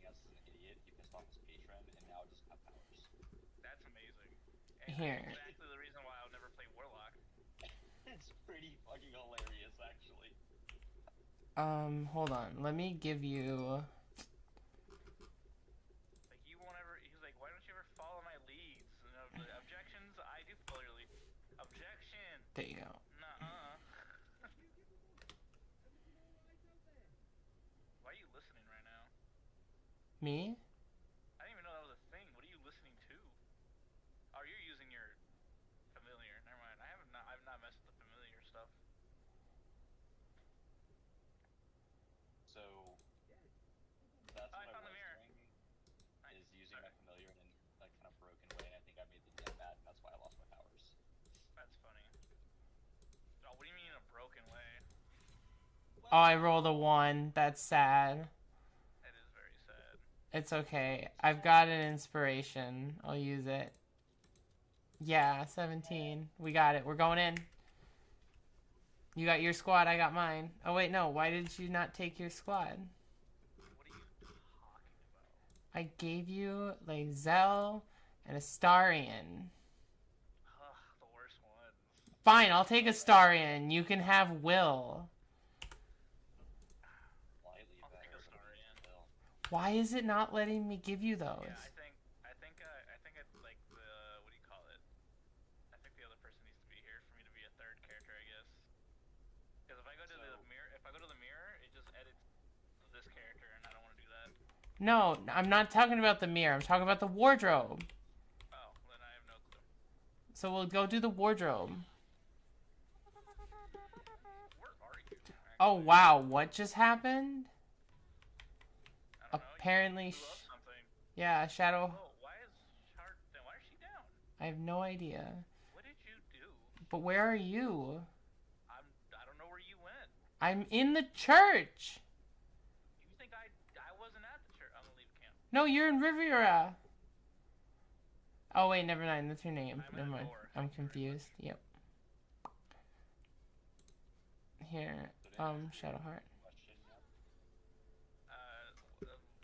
running as an idiot. He pissed off his patron, and now just got powers. That's amazing. And Here. that's exactly the reason why I'll never play Warlock. It's pretty fucking hilarious, actually. Hold on. Let me give you... Like, you won't ever... He's like, why don't you ever follow my leads? You know, the objections, I do follow your lead. Objection! There you go. Nuh-uh. Why are you listening right now? Me? I didn't even know that was a thing. What are you listening to? Oh, you're using your familiar. Never mind. I've not messed with the familiar stuff. So that's what I was doing, is using my familiar in a kind of broken way, and I think I made the DM mad, and that's why I lost my powers. That's funny. Oh, what do you mean in a broken way? Oh, I rolled a 1. That's sad. That is very sad. It's okay. I've got an inspiration. I'll use it. Yeah, 17. We got it. We're going in. You got your squad, I got mine. Oh, wait, no. Why did you not take your squad? What are you talking about? I gave you Lae'zel and Astarion. Ugh, the worst ones. Fine, I'll take Astarion. You can have Will. Slightly I'll better, take a but star in. still. Why is it not letting me give you those? Yeah, I think it's like the, what do you call it? I think the other person needs to be here for me to be a third character, I guess. Because if I go to the mirror, it just edits this character, and I don't want to do that. No, I'm not talking about the mirror. I'm talking about the wardrobe. Oh, then I have no clue. So we'll go do the wardrobe. Where are you? Actually? Oh, wow. What just happened? I don't know. Apparently... You blew up something. Yeah, Shadow... Oh, why is she down? I have no idea. What did you do? But where are you? I don't know where you went. I'm in the church. You think I wasn't at the church? I'm gonna leave the camp. No, you're in Riviera. Oh, wait, never mind. That's your name. I'm Never at mind. door. I'm confused. Yep. Here, Shadowheart. Question, yeah.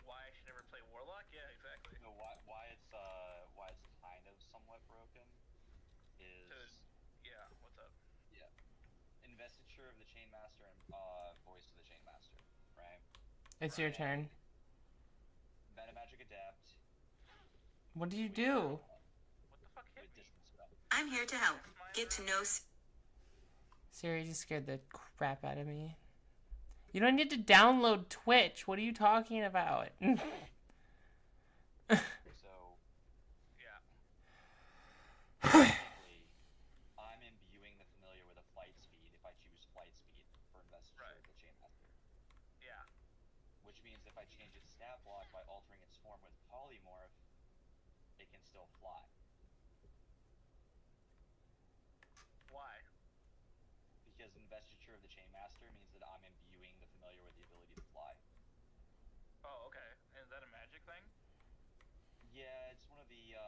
Why I should never play Warlock? Yeah, exactly. No, why it's kind of somewhat broken is Yeah, what's up? yeah, investiture of the Chainmaster and voice of the Chainmaster, right? It's your turn. Metamagic Adapt. What did you do? What the fuck hit With me? distance spell. I'm here to help. Get to know... Siri just scared the crap out of me. You don't need to download Twitch. What are you talking about? So Yeah. basically, I'm imbuing the familiar with a flight speed if I choose flight speed for investiture Right. of the Chainmaster. Yeah. Which means if I change its stat block by altering its form with polymorph, it can still fly. Why? Because investiture of the Chainmaster means that I'm imbuing the familiar with the ability to fly. Oh, okay. Is that a magic thing? Yeah, it's one of the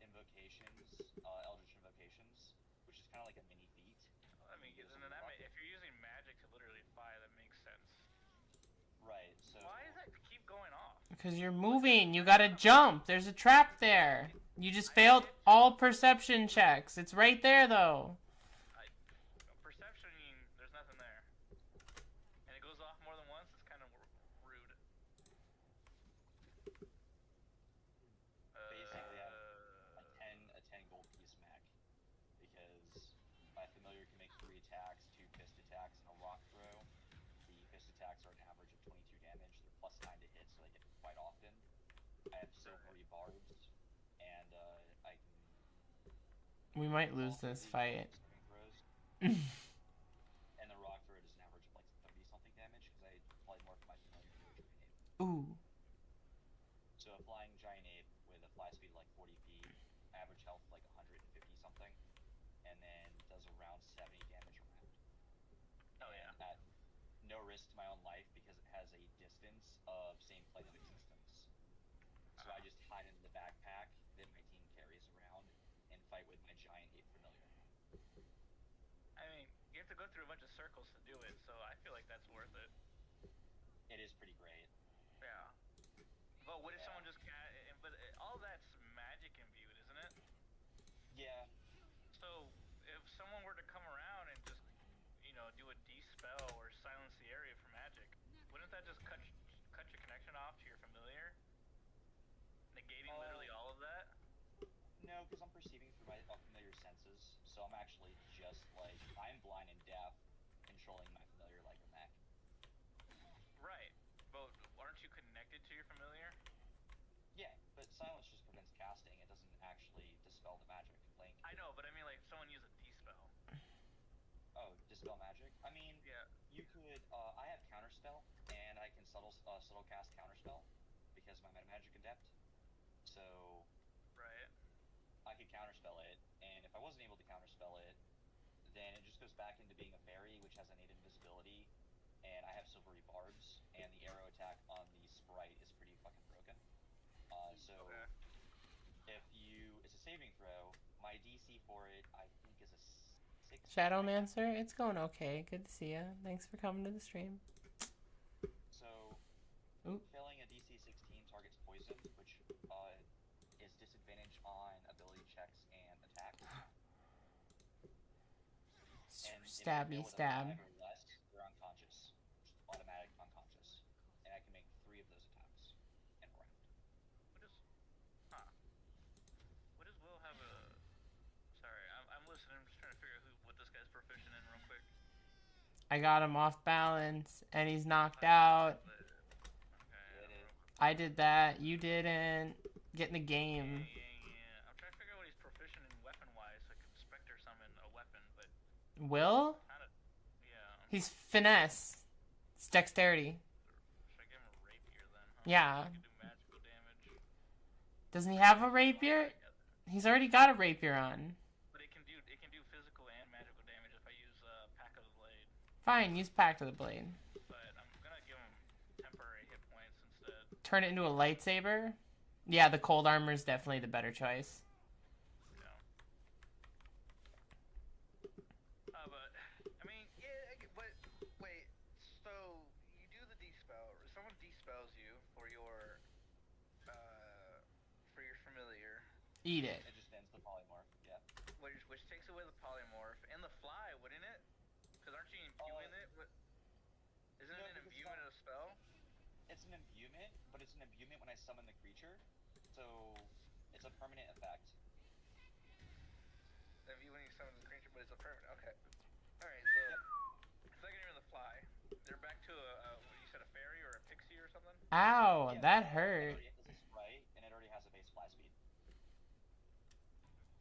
invocations, Eldritch invocations, which is kind of like a mini feat. I mean, Use and a then rocket. if you're using magic to literally fly, that makes sense. Right, so... Why does that keep going off? Because you're moving. You gotta jump. There's a trap there. You just failed all perception checks. It's right there, though. Perception, there's nothing there. And it goes off more than once, it's kind of rude. Basically, I have a 10 gold piece mech, because my familiar can make 3 attacks, 2 fist attacks, and a rock throw. The fist attacks are an average of 22 damage. They're plus 9 to hit, so they get quite often. I have silvery barbs, and I can... We might lose this fight. And the rock throw does an average of like 30-something damage, because I polymorph my familiar into a giant ape. Ooh. So a flying giant ape with a fly speed of like 40 feet, average health like 150-something, and then does around 70 damage a round. Oh yeah. At no risk to my own life, because it has a distance of same plane of existence. So I just hide into the backpack that my team carries around and fight with my giant ape familiar. I mean, you have to go through a bunch of circles to do it, so I feel like that's worth it. It is pretty great. Yeah. But Yeah. So, if someone were to come around and just, do a de-spell or silence the area for magic, wouldn't that just cut your connection off to your familiar? Negating literally all of that? No, because I'm perceiving through my familiar senses, so I'm actually just like, I'm blind and deaf, controlling my familiar like a mech. Right. But aren't you connected to your familiar? Yeah, but silence just prevents casting. It doesn't actually dispel the magic. Link. I know, but I mean, like, someone use a de-spell. Oh, dispel magic? I mean, Yeah. you could, I have counterspell, and I can subtle cast counterspell, because my metamagic adept. So, Right. I could counterspell it, and if I wasn't able to counterspell it, then it just goes back into being a fairy, which has innate invisibility, and I have silvery barbs, and the arrow attack on the sprite is pretty fucking broken. So, Okay. if it's a saving throw, my DC for it, I think, is a 6. Shadowmancer, it's going okay. Good to see ya. Thanks for coming to the stream. So, Oop. failing a DC 16 targets poison, which is disadvantage on ability checks and attacks. And Stabby if they fail with a stab. 5 or less, they're unconscious. Just automatic unconscious. And I can make 3 of those attacks in a round. What does Will have a... Sorry, I'm listening. I'm just trying to figure out what this guy's proficient in real quick. I got him off balance, and he's knocked out. Okay. I did that. You didn't. Get in the game. Yeah. I'm trying to figure out what he's proficient in weapon-wise, so I can Spectre summon a weapon, but... Will? Kinda... Yeah. He's finesse. It's dexterity. Should I give him a rapier then, huh? Yeah. I can do magical damage. Doesn't he have a rapier? He's already got a rapier on. But it can do physical and magical damage if I use Pack of the Blade. Fine, use Pact of the Blade. But I'm gonna give him temporary hit points instead. Turn it into a lightsaber? Yeah, the cold armor is definitely the better choice. Yeah. But I mean, yeah. But wait, so you do the de-spell. Someone de-spells you for your familiar. Eat it. It just ends the polymorph, yeah. Which takes away the polymorph and the fly, wouldn't it? Because aren't you imbuing it? Isn't it an imbuement of a spell? It's an imbuement, but it's an imbuement when I summon the creature. So, it's a permanent effect. When you summon the creature, but it's a permanent. Okay. Alright, so... Yep. Second year of the fly. They're back to what you said, a fairy or a pixie or something? Ow, Yeah, that hurt. It's a sprite, and it already has a base fly speed.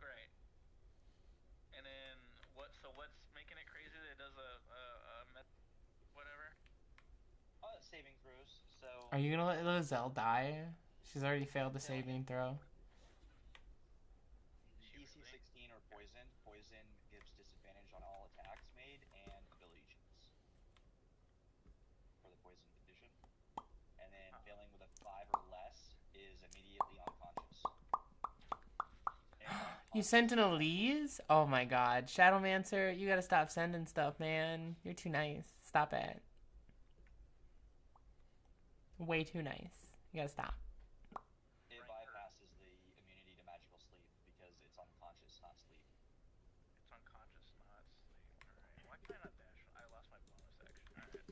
Right. And then, what's making it crazy that it does a whatever? Saving throws, so... Are you gonna let Lizelle die? She's already failed the saving throw. DC 16 or poison. Poison gives disadvantage on all attacks made and ability checks. For the poison condition. And then failing with a 5 or less is immediately unconscious. You Sentinelese? Oh my god. Shadowmancer, you gotta stop sending stuff, man. You're too nice. Stop it. Way too nice. You gotta stop. It bypasses the immunity to magical sleep because it's unconscious, not sleep. It's unconscious, not sleep. Alright. Why can I not dash? I lost my bonus action. Alright.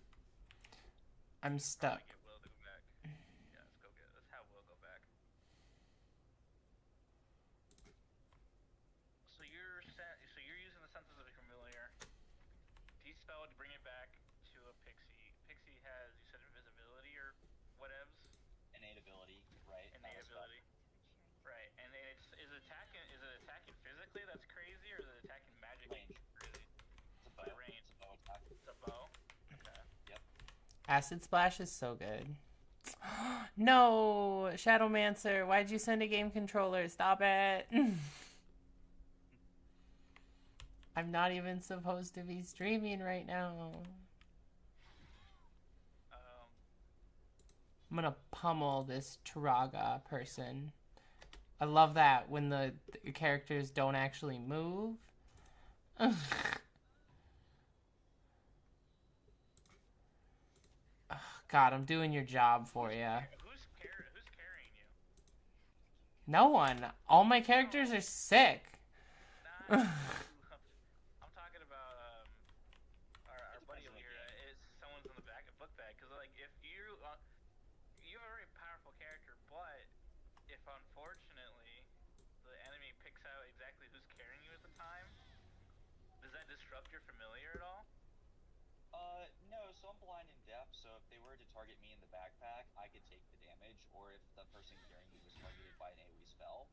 I'm stuck. Get Will to go back. Yeah, let's have Will go back. So you're using the senses of a familiar. De-spell to bring it back to a pixie. Pixie has, you said, invisibility or whatevs? Innate ability, right? Innate ability. Right. And is it attacking physically that's crazy, or is it attacking magically crazy? It's a bow. Range. It's a bow attack. It's a bow? Okay. Yep. Acid Splash is so good. No! Shadowmancer, why'd you send a game controller? Stop it! I'm not even supposed to be streaming right now. I'm gonna pummel this Turaga person. I love that when the characters don't actually move. Oh, God, I'm doing your job for you. Who's carrying you? No one. All my characters are sick. I'm talking about our buddy over here. Is someone's in the book bag because like if you you have a very powerful character, but if unfortunately the enemy picks out exactly who's carrying you at the time, does that disrupt your familiar at all? No, so I'm blind and deaf, so if they were to target me in the backpack, I could take the damage, or if the person carrying me was targeted by an AoE spell,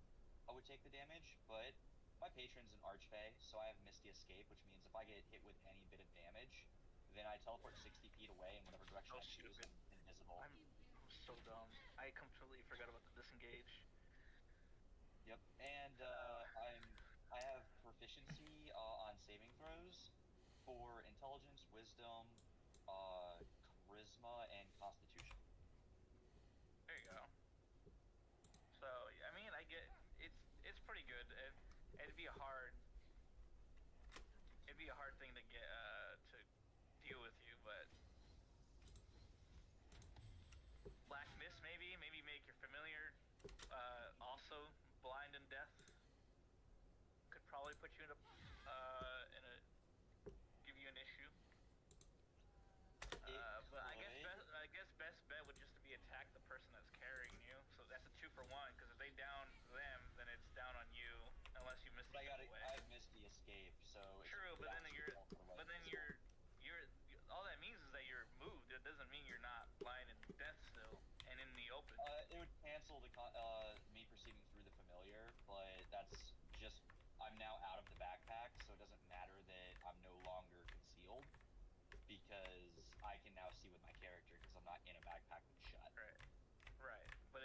I would take the damage, but my patron's an Archfey, so I have Misty Escape, which means if I get hit with any bit of damage, then I teleport 60 feet away in whatever direction I choose, and invisible. I'm so dumb. I completely forgot about the disengage. Yep, and I have proficiency on saving throws for intelligence, wisdom, charisma, and constitution. There you go. So I mean, I get it's pretty good. It'd be a hard thing to get to deal with you, but Black Mist maybe make your familiar also blind and deaf. Could probably put you in a give you an issue. But I guess best bet would just to be attack the person that's carrying you. So that's a 2-for-1 because if they down them, then it's down on you unless you miss the away. I have missed the escape, so true. But then you're all that means is that you're moved. It doesn't mean you're not blind and deaf still and in the open. It would cancel the me perceiving through the familiar, but that's just I'm now out of the backpack, so it doesn't matter that I'm no longer concealed because I can now see with my character because I'm not in a backpack that's shut. Right. But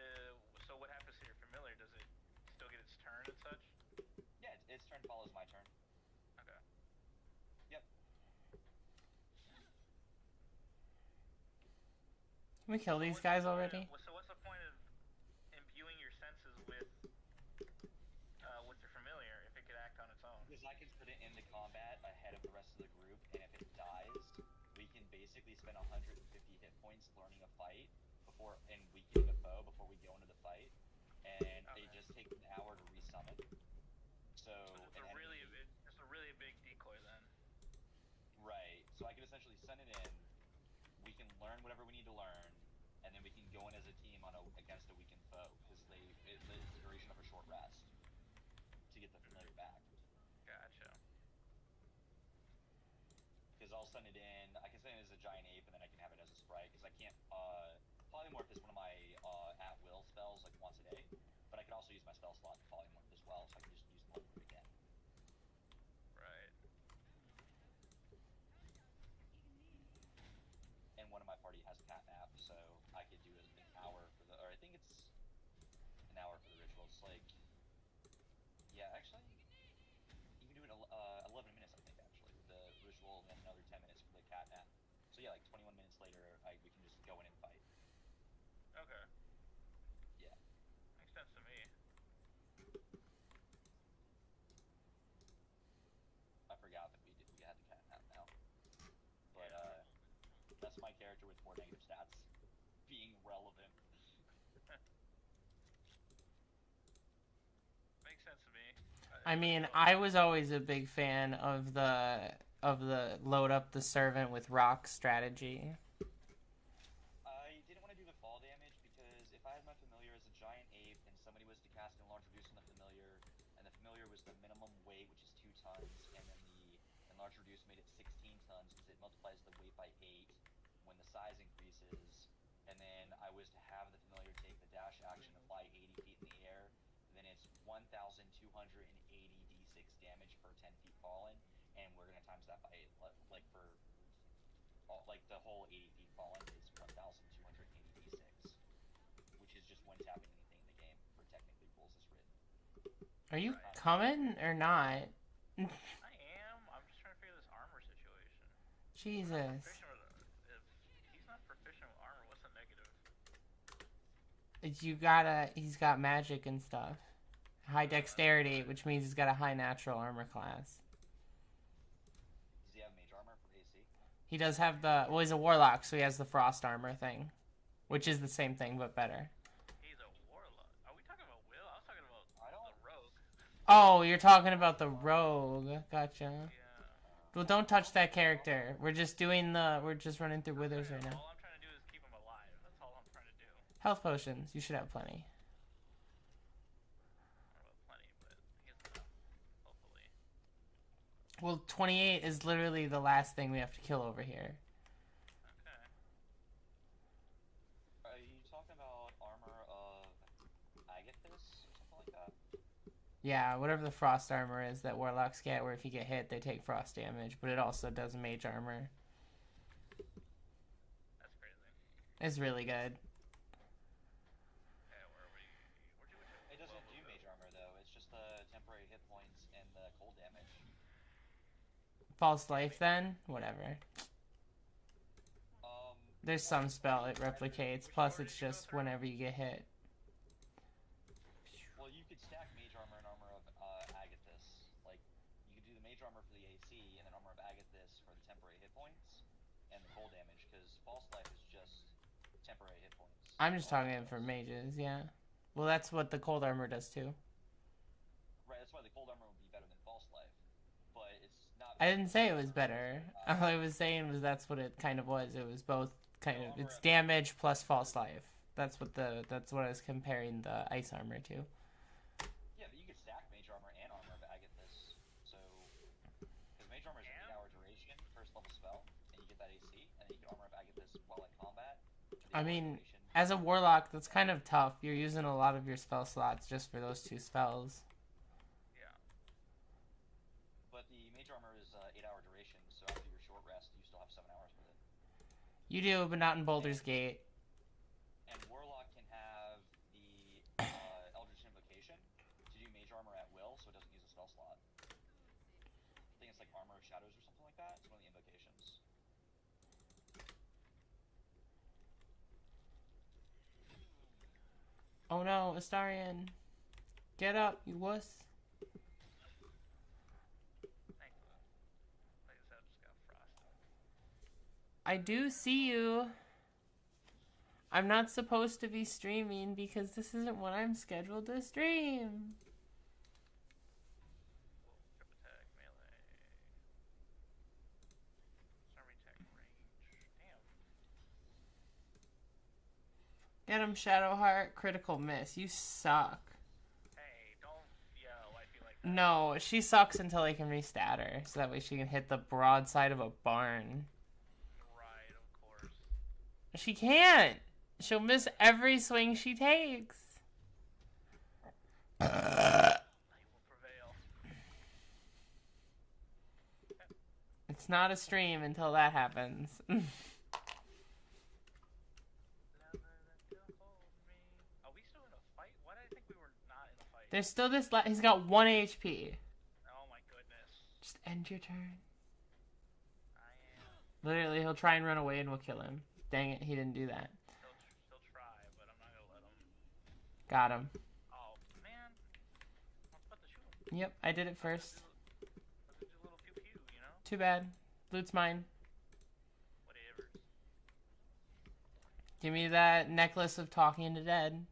so what happens to your familiar? Does it still get its turn and such? Yeah, its turn follows my turn. Okay. Yep. Can we kill these guys already? So what's the point of imbuing your senses with your familiar if it could act on its own? Because I can put it into combat ahead of the rest of the group, and if it dies, we can basically spend 150 hit points learning a fight and weakening a foe before we go into the fight, and they just take an hour to resummon. So it's a really big decoy then. Right. So I can essentially send it in. We can learn whatever we need to learn, and then we can go in as a team against a weakened foe because it lives the duration of a short rest to get the familiar back. Gotcha. Because I'll send it in. I can send it as a giant ape, and then I can have it as a sprite. Because I can't. Polymorph is one of my at-will spells, like once a day. But I can also use my spell slot to polymorph as well, so I can just use polymorph again. Right. And one of my party has catnap, so I could do an hour for the. Or I think it's an hour for the ritual. It's like. Yeah, actually. You can do it 11 minutes, I think, actually, with the ritual, and then another 10 minutes for the catnap. So yeah, like 21 minutes later, we can just go in and fight. Okay. Yeah. Makes sense to me. I forgot that we had the catnap now. But that's my character with 4 negative stats being relevant. Makes sense to me. I mean, I was always a big fan of the load up the servant with rock strategy. I didn't want to do the fall damage because if I had my familiar as a giant ape and somebody was to cast Enlarge Reduce on the familiar, and the familiar was the minimum weight, which is 2 tons, and then the Enlarge Reduce made it 16 tons because it multiplies the weight by 8 when the size increases, and then I was to have the familiar take the dash action to fly 80 feet in the air, then it's 1,280 d6 damage per 10 feet fallen, and we're gonna times that by like for like the whole 80 feet fallen is 1,280 d6, which is just one tapping anything in the game for technically rules as written. Are you coming or not? I am. I'm just trying to figure this armor situation. Jesus. If he's not proficient with armor, what's the negative? He's got magic and stuff. High dexterity, which means he's got a high natural armor class. Does he have mage armor for AC? He does have he's a warlock, so he has the frost armor thing, which is the same thing but better. He's a warlock. Are we talking about Will? I was talking about the rogue. Oh, you're talking about the rogue. Gotcha. Yeah. Well, don't touch that character. We're just running through withers right now. All I'm trying to do is keep him alive. That's all I'm trying to do. Health potions. You should have plenty. I don't know about plenty, but he has enough. Hopefully. Well, 28 is literally the last thing we have to kill over here. Okay. Are you talking about armor of Agathis or something like that? Yeah, whatever the frost armor is that warlocks get, where if you get hit, they take frost damage, but it also does mage armor. That's crazy. It's really good. Okay, where are we? It doesn't do mage armor though. It's just the temporary hit points and the cold damage. False life then? Whatever. There's some spell it replicates, plus it's just whenever you get hit. Well, you could stack mage armor and armor of Agathis. Like, you could do the mage armor for the AC and then armor of Agathis for the temporary hit points and the cold damage, because false life is just temporary hit points. I'm just talking for mages, yeah. Well, that's what the cold armor does too. Right, that's why the cold armor would be better than false life. But it's not... I didn't say it was better. All I was saying was that's what it kind of was. It was both kind of, it's damage plus false life. That's what I was comparing the ice armor to. Yeah, but you could stack mage armor and armor of Agathis. So, because mage armor is an 8-hour duration, first level spell, and you get that AC, and then you get armor of Agathis while in combat. I mean, as a warlock, that's kind of tough. You're using a lot of your spell slots just for those two spells. Yeah. But the mage armor is 8-hour duration, so after your short rest, you still have 7 hours with it. You do, but not in Baldur's Gate. And Warlock can have the Eldritch Invocation to do mage armor at will, so it doesn't use a spell slot. I think it's like Armor of Shadows or something like that. It's one of the invocations. Oh no, Astarion. Get up, you wuss. Thankfully. Like I said, I just got frosted. I do see you. I'm not supposed to be streaming because this isn't what I'm scheduled to stream. Trip attack, melee. Storm attack range. Damn. Get him, Shadowheart. Critical miss. You suck. Hey, don't yell. I feel like that. No, she sucks until I can restat her, so that way she can hit the broadside of a barn. Right, of course. She can't. She'll miss every swing she takes. I will prevail. It's not a stream until that happens. Are we still in a fight? Why did I think we were not in a fight? There's still this. He's got 1 HP. Oh my goodness. Just end your turn. I am. Literally, he'll try and run away and we'll kill him. Dang it, he didn't do that. He'll try, but I'm not gonna let him. Got him. Oh man. I was about to shoot him. Yep, I did it first. Let's do a little pew pew, you know? Too bad. Loot's mine. Whatever. Give me that necklace of talking to dead.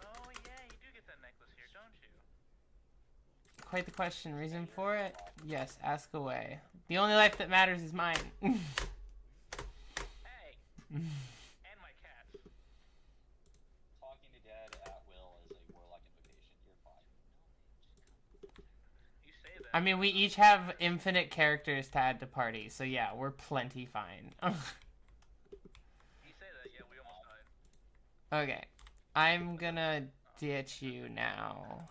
Oh yeah, you do get that necklace here, don't you? Quite the question. Reason for it? Yes, ask away. The only life that matters is mine. Hey! And my cat. Talking to Dead at will is a Warlock invocation. You're fine. You say that. I mean, we each have infinite characters to add to party, so yeah, we're plenty fine. You say that, yeah, we almost died. Okay. I'm gonna ditch you now.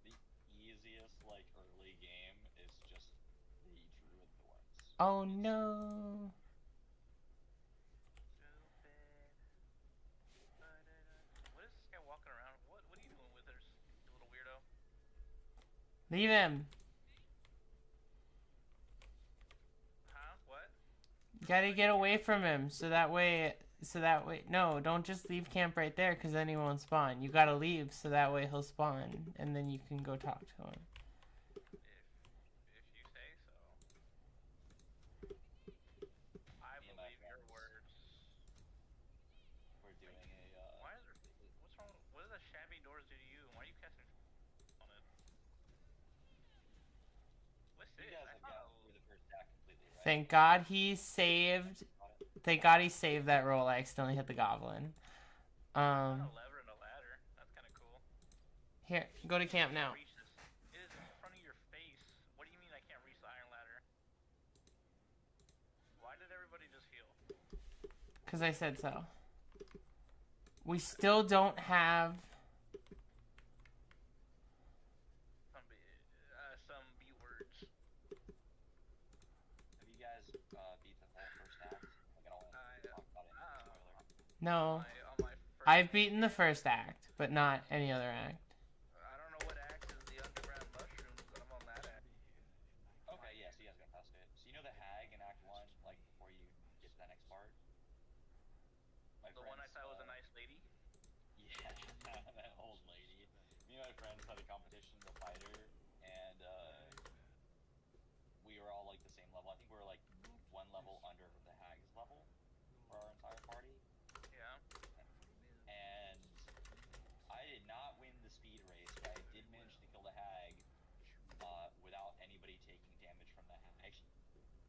The easiest, like, early game is just the Druid Thorns. Oh no. What is this guy walking around? What are you doing, Withers? You little weirdo. Leave him. Huh? What? You gotta get away from him, so that way, no, don't just leave camp right there, because then he won't spawn. You gotta leave, so that way he'll spawn, and then you can go talk to him. If you say so. I Me and my believe your friends. words. We're doing a You guys have gotten through the first act completely, right? Thank God he saved. Thank God he saved that roll. I accidentally hit the goblin. On a lever and a ladder. That's kind of cool. Here, go to camp now. Reach this. It is in front of your face. What do you mean I can't reach the iron ladder? Why did everybody just heal? Because I said so. We still don't have... Some B words. Have you guys beat the whole first act? Like, I don't want to talk about it in spoiler. No. On my first I've beaten the first act, but not any other act. I don't know what act is the underground mushrooms, but I'm on that act. Okay, yeah, so you guys got past it. So you know the hag in Act 1, like, before you get to that next part? The one I thought was a nice lady? Yeah, that old lady. Me and my friends had a competition to fight her, and we were all like the same level. I think we were like one level under the hag's level for our entire party. Yeah. And I did not win the speed race, but I did manage to kill the hag without anybody taking damage from the hag.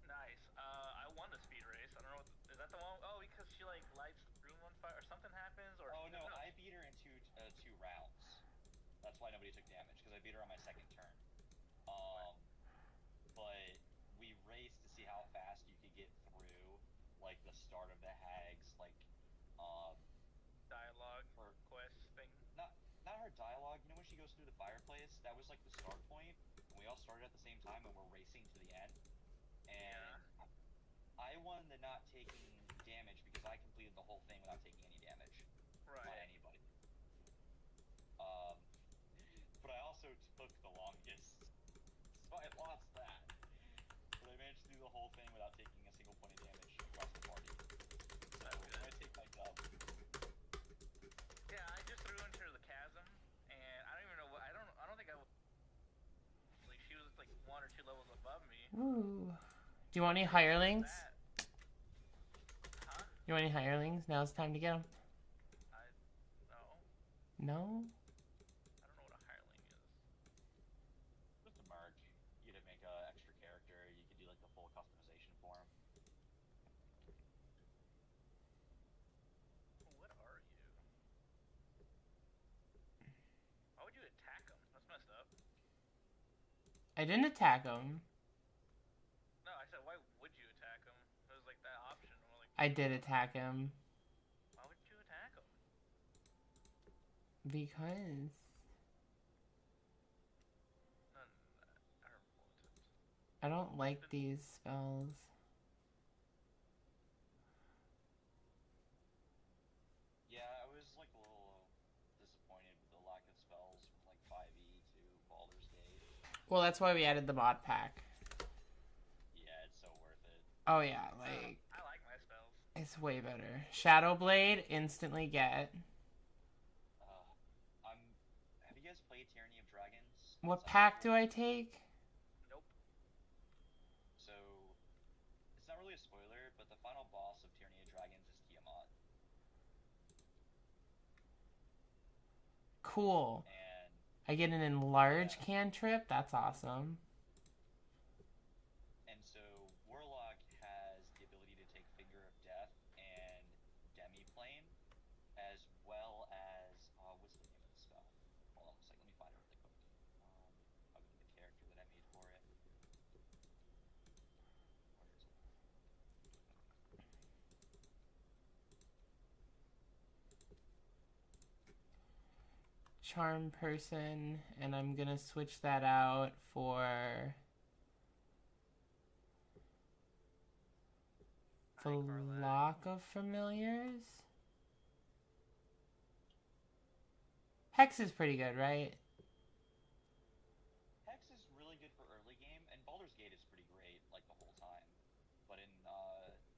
Nice. I won the speed race. I don't know. Is that the one? Oh, because she like lights the room on fire, or something happens, or. Oh no, I beat her in two rounds. That's why nobody took damage, because I beat her on my second turn. But we raced to see how fast you could get through, like, the start of the hag's, like, dialogue or quest thing. Not her dialogue. You know when she goes through the fireplace? That was like the start point, and we all started at the same time, and we're racing to the end. And I won the not taking damage because I completed the whole thing without taking any damage by anybody. But I also took the longest, so I lost that. But I managed to do the whole thing without taking a single point of damage across the party. So I'm gonna take my dub. Yeah, I just threw into the chasm, and I don't even know what. I don't think I was. Like, she was like 1 or 2 levels above me. Ooh. Do you want any hirelings? Huh? You want any hirelings? Now's the time to get them. No. No? I don't know what a hireling is. Just a merc. You could make an extra character. You could do like the full customization for him. What are you? Why would you attack him? That's messed up. I didn't attack him. No, I said why would you attack him? It was like that option. Like, I did attack him. why would you attack him? Because... I don't like these spells. Yeah, I was like a little disappointed with the lack of spells from like 5e to Baldur's Gate. Well, that's why we added the mod pack. Yeah, it's so worth it. Oh yeah, like... I like my spells. It's way better. Shadow Blade, instantly get. Have you guys played Tyranny of Dragons? What pack do I take? Nope. So, it's not really a spoiler, but the final boss of Tyranny of Dragons is Tiamat. Cool. And I get an enlarge cantrip? That's awesome. And so, Warlock has the ability to take Finger of Death and Demiplane, as well as, what's the name of the spell? Hold on a second, let me find it really quick. I'll give you the character that I made for it. Where is it? Charm person, and I'm gonna switch that out for Flock of Familiars. Hex is pretty good, right? Hex is really good for early game, and Baldur's Gate is pretty great, like, the whole time. But in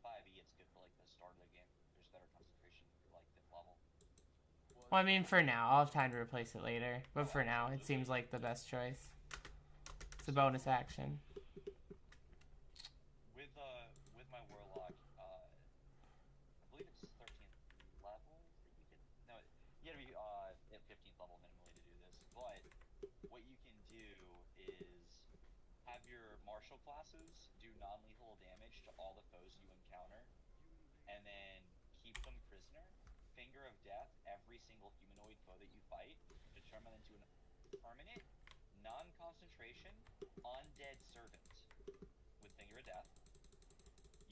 5e, it's good for, like, the start of the game. There's better concentration for, like, 5th level. Well, I mean, for now. I'll have time to replace it later. But for now, it seems like the best choice. It's a bonus action. With my Warlock, I believe it's 13th level that you get... No, you gotta be at 15th level minimally to do this. But what you can do is have have your martial classes do non-lethal damage to all the foes you encounter, and then keep them prisoner. Finger of Death every single humanoid foe that you fight, determine into a permanent, non-concentration, undead servant with Finger of Death.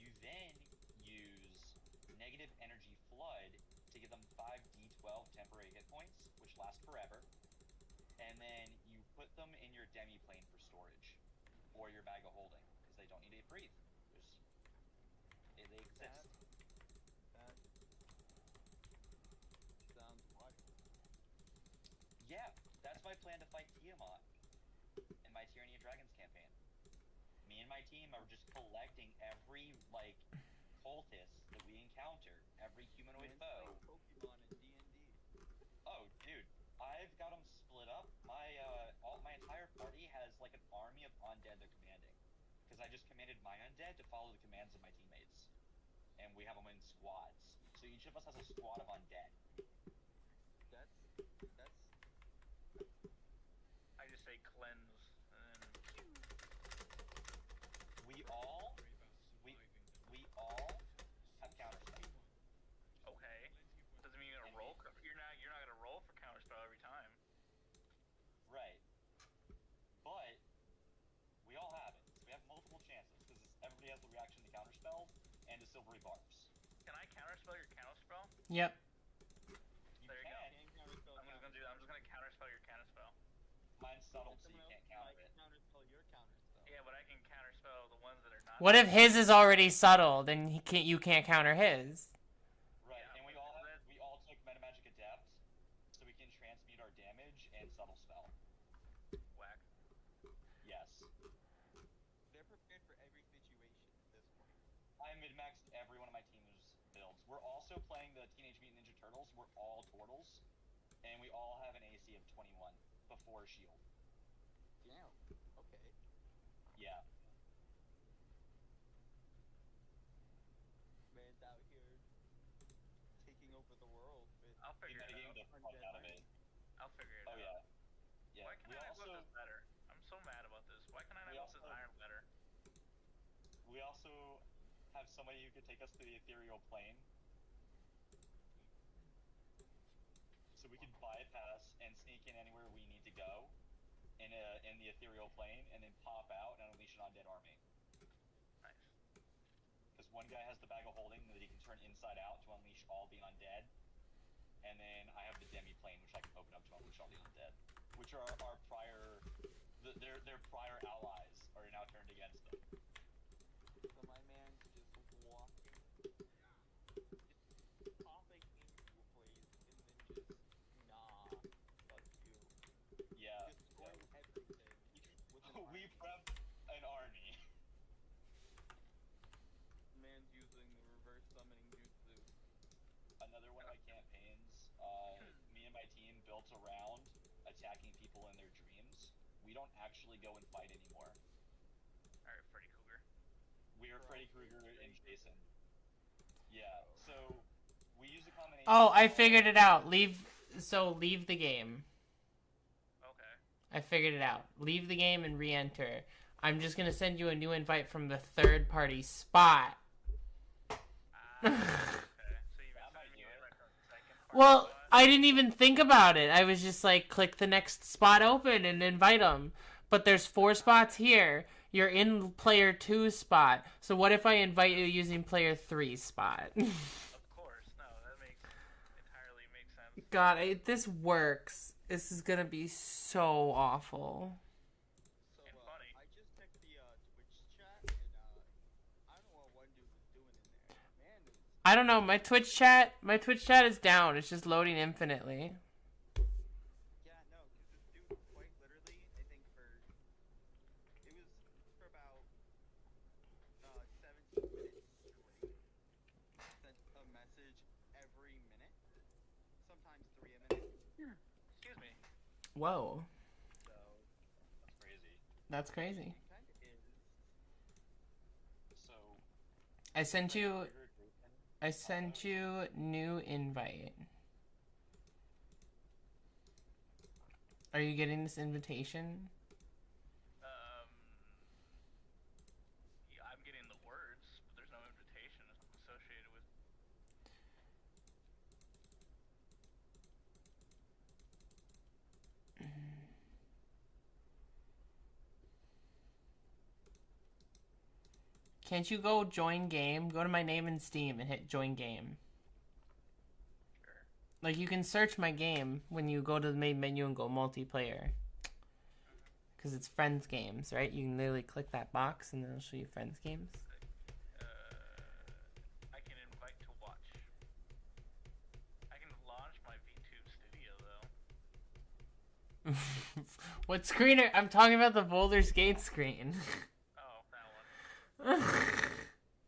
You then use negative energy flood to give them 5d12 temporary hit points, which last forever. And then you put them in your demi-plane for storage, or your bag of holding, because they don't need to breathe. They exist. That sounds wonderful. Yeah, that's my plan to fight Tiamat in my Tyranny of Dragons campaign. Me and my team are just collecting every, like, cultist that we encounter, every humanoid foe. Pokemon and D&D. Oh, dude, I've got them split up. My entire party has like an army of undead they're commanding, because I just commanded my undead to follow the commands of my teammates, and we have them in squads. So each of us has a squad of undead. That's. I just say cleanse, and then We all have counterspell. okay. Doesn't mean you're gonna roll. You're not gonna roll for counterspell every time. Right. But we all have it. So we have multiple chances, because everybody has the reaction to counterspell and to silvery barbs. Can I counterspell your counterspell? Yep. You There you can. I'm just gonna do that. I'm just gonna counterspell your counterspell. Mine's subtle, so you can't counter it. Counterspell your counterspell. Yeah, but I can counterspell the ones that are not. What if his is already subtle? Then you can't counter his. Right, Yeah, and we all took Metamagic Adept, so we can transmute our damage and subtle spell. Whack. Yes. They're prepared for every situation at this point. I min-maxed every one of my team's builds. We're also playing the Teenage Mutant Ninja Turtles. We're all turtles, and we all have an AC of 21 before shield. Damn. Okay. Yeah. Man's out here taking over the world with. I'll We figure it metagame out. the fuck out of it. I'll figure it Oh out. yeah. Yeah. Why can We I not also whip this better? I'm so mad about this. Why can I not We whip this also- iron better? we also have somebody who could take us to the ethereal plane. So we could bypass and sneak in anywhere we need to go in the ethereal plane, and then pop out and unleash an undead army. Nice. Because one guy has the bag of holding that he can turn inside out to unleash all the undead, and then I have the demi plane, which I can open up to unleash all the undead, which are our prior, their prior allies are now turned against them. So my man's just walking, just popping into a place, and then just fuck you. Yeah. Just destroying everything with an We army. prepped an army. Man's using the reverse summoning jutsu. Another one of my campaigns, me and my team built around attacking people in their dreams. We don't actually go and fight anymore. Alright, Freddy Cougar. We are Freddy Krueger and Jason. Yeah, so we use a combination. Oh, I figured it out. Leave the game. Okay. I figured it out. Leave the game and re-enter. I'm just gonna send you a new invite from the third party spot. Okay. So you That might send me do in it. like a second part Well, spot? I didn't even think about it. I was just like, click the next spot open and invite them. But there's 4 spots here. You're in player 2 spot. So what if I invite you using player 3 spot? Of course. No, that entirely makes sense. God, this works. This is gonna be so awful. So, And funny. I just checked the Twitch chat, and I don't know what one dude was doing in there. Man, it was. I don't know. My Twitch chat is down. It's just loading infinitely. Yeah, no, because this dude quite literally, I think it was for about 17 minutes straight, sent a message every minute, sometimes 3 a minute. Excuse me. Whoa, So That's crazy. that's crazy. it kind of is. So I sent you. Krueger, Jason, I sent you new invite. Are you getting this invitation? Can't you go join game? Go to my name in Steam and hit join game. Sure. Like, you can search my game when you go to the main menu and go multiplayer. Because it's friends games, right? You can literally click that box and then it'll show you friends games. I can invite to watch. I can launch my VTube studio though. What screen are... I'm talking about the Boulder's Gate screen. Oh, that one.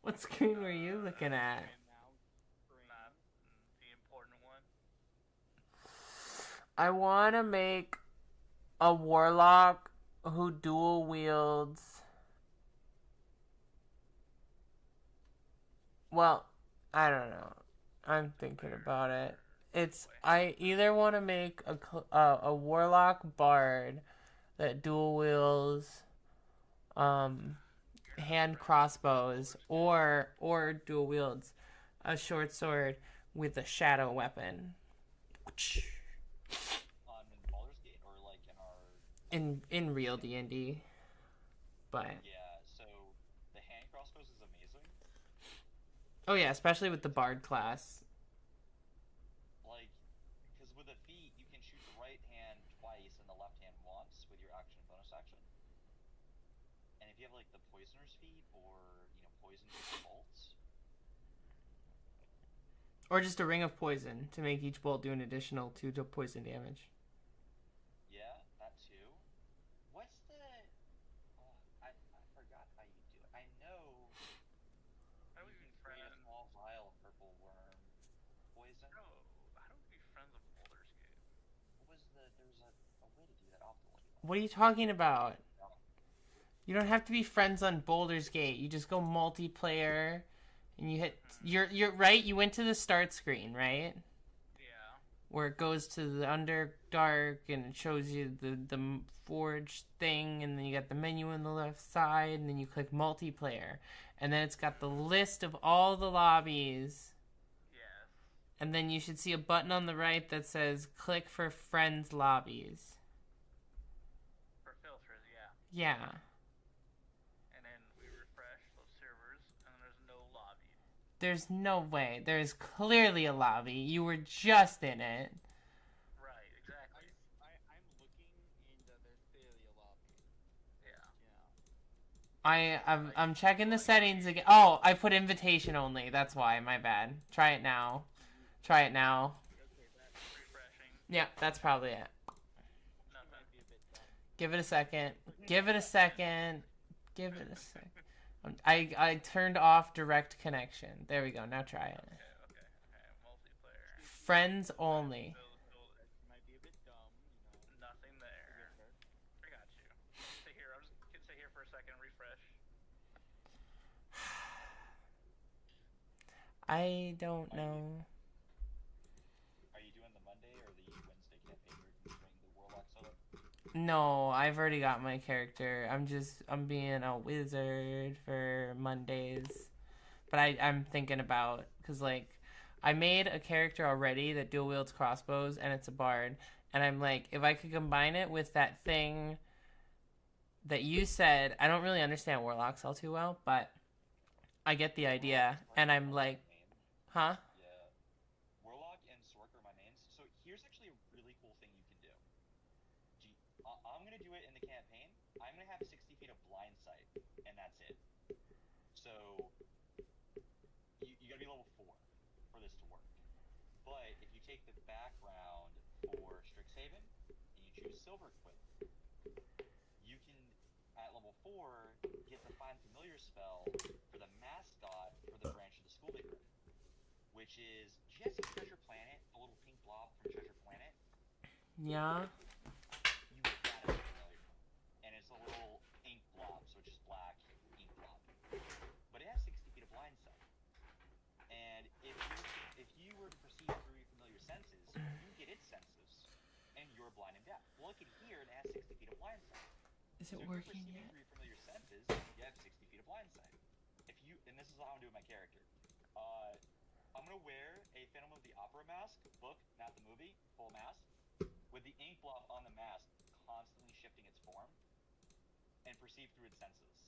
What screen were you looking at? Not the important one. I want to make a warlock who dual wields. Well, I don't know. I'm thinking about it. I either want to make a warlock bard that dual wields hand crossbows or dual wields a short sword with a shadow weapon. On Baldur's Gate or like in our In real D&D. But yeah, so the hand crossbows is amazing. oh yeah, especially with the bard class. Like, because with the feet you can shoot the right hand twice and the left hand once with your action and bonus action. And if you have like the poisoner's feet or poison bolts, Or just a ring of poison to make each bolt do an additional 2 to poison damage. yeah, that too. What's the? Oh, I forgot how you do it. I know How do you we can be create a friends? small vial of purple worm poison. How do we be friends of Baldur's Gate? What was the? There's a way to do that. I'll have to look it up. What are you talking about? You don't have to be friends on Boulder's Gate. You just go multiplayer and you hit you're right, you went to the start screen, right? Yeah. Where it goes to the Underdark and it shows you the forge thing, and then you got the menu on the left side, and then you click multiplayer. And then it's got the list of all the lobbies. Yes. And then you should see a button on the right that says click for friends lobbies. For filters, yeah. Yeah. And then we refresh those servers, and then there's no lobby. There's no way. There's clearly a lobby. You were just in it. Right, exactly. I'm looking and there's clearly a lobby. Yeah. Yeah. I'm checking the settings again. Oh, I put invitation only. That's why. My bad. Try it now. Try it now. Okay, that Refreshing. Yeah, that's probably it. Nothing. might be a bit dumb. Give it a second. Give it a second. Give it a second. I turned off direct connection. There we go. Now try it. Okay. Multiplayer. Friends only. Build. That might be a bit dumb, Nothing there. I got you. Stay here. I'm just gonna stay here for a second. Refresh. I don't know. Are you doing the Monday or the Wednesday campaign? You're doing the Warlock solo? No, I've already got my character. I'm being a wizard for Mondays. But I'm thinking about, because like, I made a character already that dual wields crossbows and it's a bard. And I'm like, if I could combine it with that thing that you said, I don't really understand warlocks all too well, but I get the idea. And I'm like, huh? Yeah. Warlock and Sork are my mains. So here's actually a really cool thing you can do. I'm going to do it in the campaign. I'm going to have 60 feet of blind sight, and that's it. So you got to be level 4 for this to work. But if you take the background for Strixhaven, and you choose Silverquip, you can, at level 4, get the Find Familiar spell for the mascot for the branch of the school they run, which is, do you guys see Treasure Planet, the little pink blob from Treasure Planet? Yeah. You get that as a familiar. And it's a little ink blob, so it's just black ink blob. But it has 60 feet of blind sight. And if you were to proceed through your familiar senses, you get its senses, and you're blind and deaf. Well, it can hear and it has 60 feet of blind sight. Is So it if you're working proceeding yet? through your familiar senses, you have 60 feet of blind sight. And this is how I'm doing my character. I'm gonna wear a Phantom of the Opera mask, book, not the movie, full mask, with the ink blob on the mask constantly shifting its form, and perceive through its senses.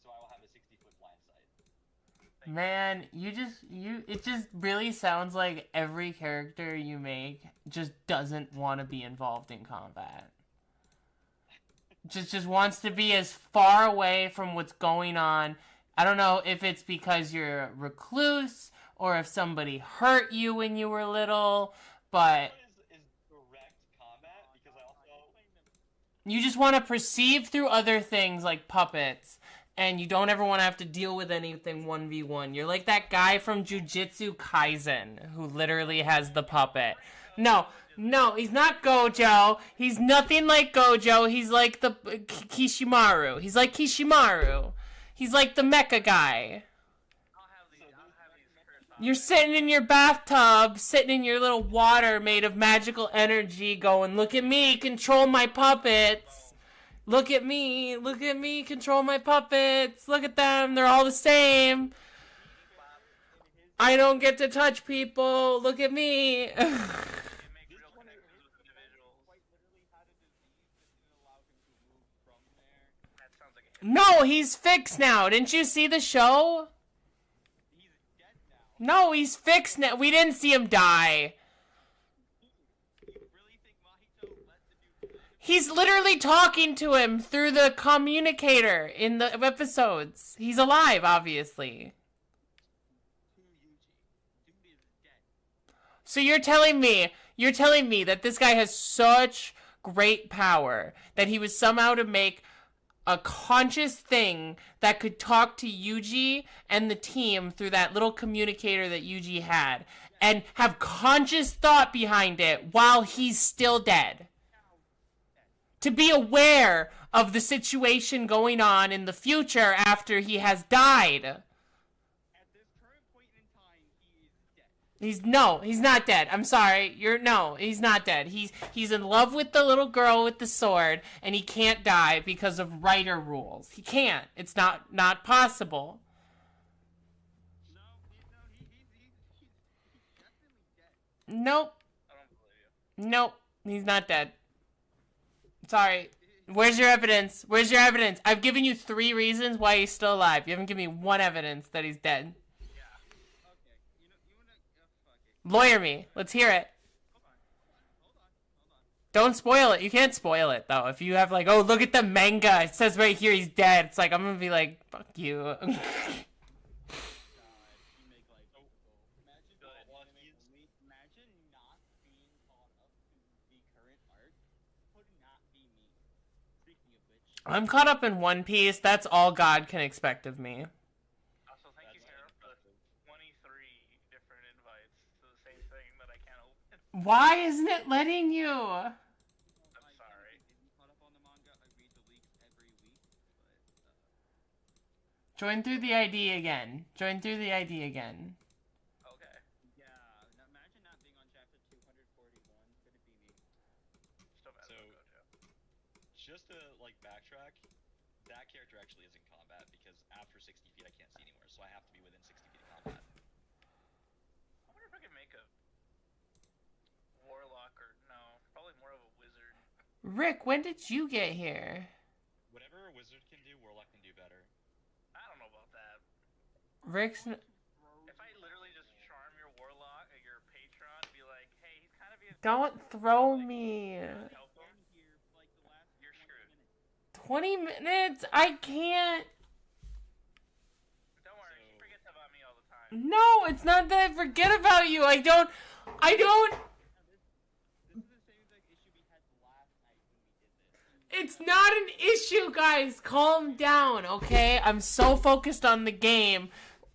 so I will have a 60-foot blind sight. Man, it just really sounds like every character you make just doesn't want to be involved in combat. Just wants to be as far away from what's going on. I don't know if it's because you're a recluse or if somebody hurt you when you were little, but Is direct combat because I also you just want to perceive through other things like puppets, and you don't ever want to have to deal with anything 1v1. You're like that guy from Jujutsu Kaisen who literally has the puppet. No, he's not Gojo. He's nothing like Gojo. He's like the Kishimaru. He's like Kishimaru. He's like the mecha guy. You're sitting in your bathtub, sitting in your little water made of magical energy, going, look at me, control my puppets. Look at me, control my puppets. Look at them, they're all the same. I don't get to touch people. Look at me. No, he's fixed now. Didn't you see the show? He's dead now. No, he's fixed now. We didn't see him die. You really think Mahito let the dude live? He's literally talking to him through the communicator in the episodes. He's alive, obviously. To Yuji. Dude is dead. So you're telling me that this guy has such great power that he was somehow to make a conscious thing that could talk to Yuji and the team through that little communicator that Yuji had and have conscious thought behind it while he's still dead. To be aware of the situation going on in the future after he has died. At this current point in time, he is dead. He's not dead. I'm sorry. He's not dead. He's in love with the little girl with the sword, and he can't die because of writer rules. He can't. It's not possible. No, he's definitely dead. Nope. I don't believe you. Nope. He's not dead. Sorry. Where's your evidence? I've given you 3 reasons why he's still alive. You haven't given me 1 evidence that he's dead. Okay, you wanna, fuck it. Lawyer me. Let's hear it. Hold on. Don't spoil it. You can't spoil it, though. If you have, like, oh, look at the manga. It says right here he's dead. It's like, I'm gonna be like, fuck you. God, you make life difficult. Imagine not being caught up to the current arc would not be me. Speaking of which, I'm caught up in One Piece. That's all God can expect of me. Also, thank you, Sarah, for the 23 different invites to the same thing that I can't open. Why isn't it letting you? I'm sorry. I'm caught up on the manga. I read the leaks every week, but Join through the ID again. Okay. yeah. Imagine not being on chapter 241. Could it be me? Still mad So- about Gojo. just to like backtrack, that character actually is in combat because after 60 feet I can't see anywhere, so I have to be within 60 feet of combat. I wonder if I can make a warlock or no, probably more of a wizard. Rick, when did you get here? Whatever a wizard can do, warlock can do better. I don't know about that. Rick's... If I literally just charm your warlock or your patron, be like, hey, he's kind of being Don't throw me. help him. Been here for like the last You're 20 screwed. minutes. 20 minutes? I can't. Don't worry, she So- forgets about me all the time. No, it's not that I forget about you. I don't... This is the same exact issue we had last night when we did this. It's not an issue, guys. Calm down, okay? I'm so focused on the game.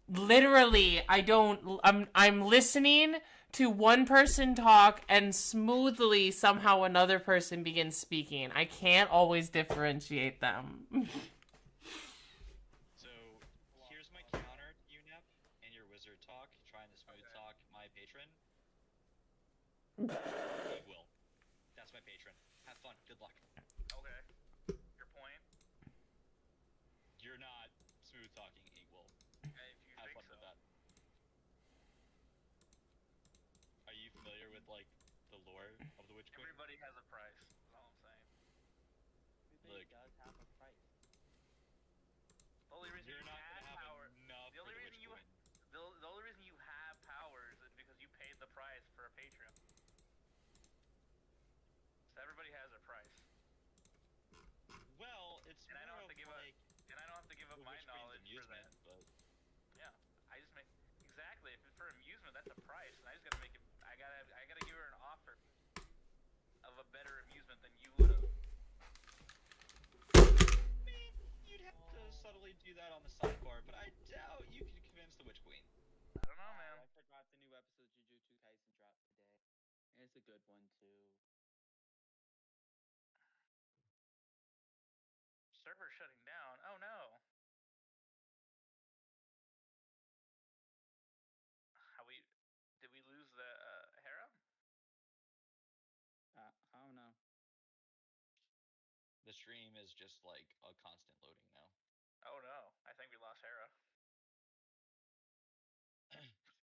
Literally, I'm listening to one person talk and smoothly somehow another person begins speaking. I can't always differentiate them. So here's my counter, UNEP, and your wizard talk, trying to smooth talk my patron. He will. That's my patron. Have fun. Good luck. Okay. Your point? You're not smooth talking equal. If you Have think fun so. with that. Are you familiar with like the lore of the Witch Queen? Everybody has a price. That's all I'm saying. Everything Look. does have a price. The only reason subtly do that on the sidebar, but I doubt you can convince the Witch Queen. I don't know, man. I forgot the new episode of Jujutsu Kaisen dropped today. And it's a good one too. Server shutting down. Oh no. Did we lose the Hera? I don't know. The stream is just like a constant loading now. Oh no. I think we lost Hera.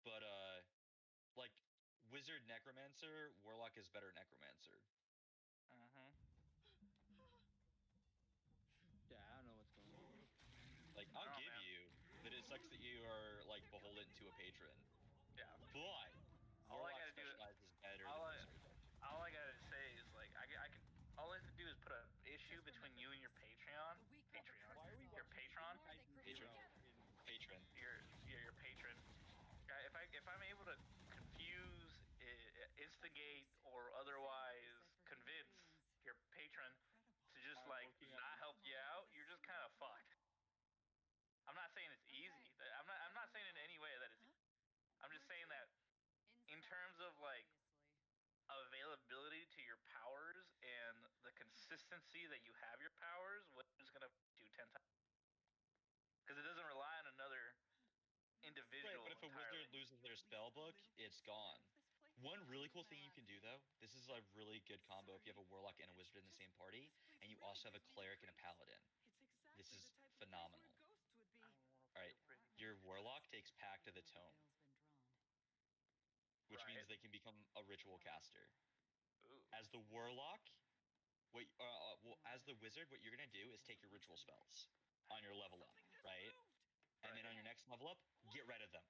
But like Wizard Necromancer, Warlock is better Necromancer. Mm-hmm. Yeah, I don't know what's going on. Like I'll Oh, give man. you that it sucks that you are like beholden to a patron. Yeah. But All I Warlock gotta do- specializes better all than I- Wizard. All I gotta say is like I can. All I have to do is put an issue between you and your Patreon. Why are we Your watching patron? Patron. in Patron. Your patron. If I'm able to confuse, instigate, or otherwise convince your patron to just I'm like working on not it. help you out, you're just kind of fucked. I'm not saying it's easy. I'm not saying in any way that it's. I'm just saying that in terms of like availability to your powers and the consistency that you have your powers, Wizard's gonna do 10 times because it doesn't rely on another Right, individual. but if a entirely. wizard loses their spell book, it's gone. One really cool thing you can do though, this is a really good combo if you have a warlock and a wizard in the same party, and you also have a cleric and a paladin. This is phenomenal. Alright, your warlock takes Pact of the Tome, which means Right. they can become a ritual caster. Ooh. As the warlock, as the wizard, what you're gonna do is take your ritual spells on your level up, right? And then on your next level up, get rid of them.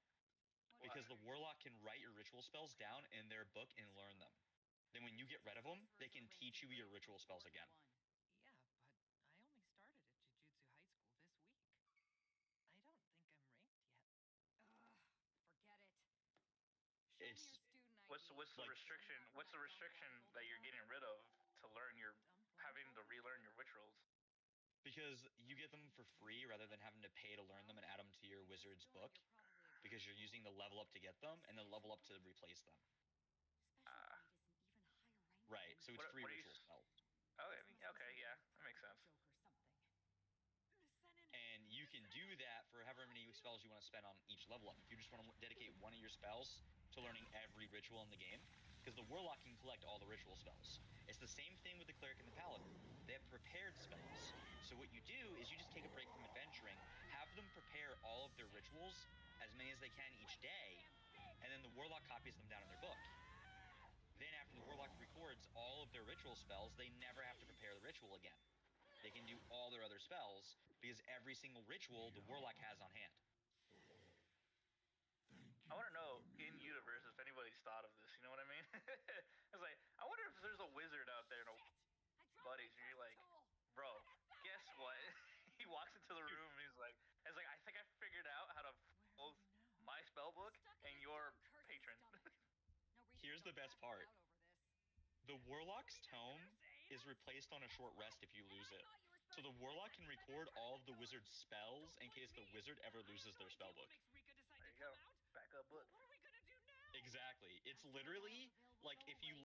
Because the warlock can write your ritual spells down in their book and learn them. Then when you get rid of them, they can teach you your ritual spells again. Yeah, but I only started at Jujutsu High School this week. I don't think I'm ranked yet. Ugh, forget it. It's What's the like- restriction? What's the restriction that you're getting rid of to learn your having to relearn your rituals? because you get them for free rather than having to pay to learn them and add them to your wizard's book. Because you're using the level up to get them and then level up to replace them. Right, so it's What- free what are you ritual s- spells. Okay, yeah, that makes sense. And you can do that for however many spells you want to spend on each level up. If you just want to dedicate one of your spells to learning every ritual in the game, because the warlock can collect all the ritual spells. It's the same thing with the cleric and the paladin. They have prepared spells. So what you do is you just take a break from adventuring, have them prepare all of their rituals, as many as they can each day, and then the warlock copies them down in their book. Then after the warlock records all of their ritual spells, they never have to prepare the ritual again. They can do all their other spells because every single ritual the warlock has on hand. I want to know in universe if anybody's thought of this. You know what I mean? It's like I wonder if there's a wizard out there, no buddies, and you're like, bro, guess what? He walks into the room and he's like, I think I figured out how to both my spell book and your patron. Here's the best part. The warlock's tome is replaced on a short rest if you lose it. So the warlock can record all of the wizard's spells in case the wizard ever loses their spell book. There you go. Backup book. Exactly. It's literally like if you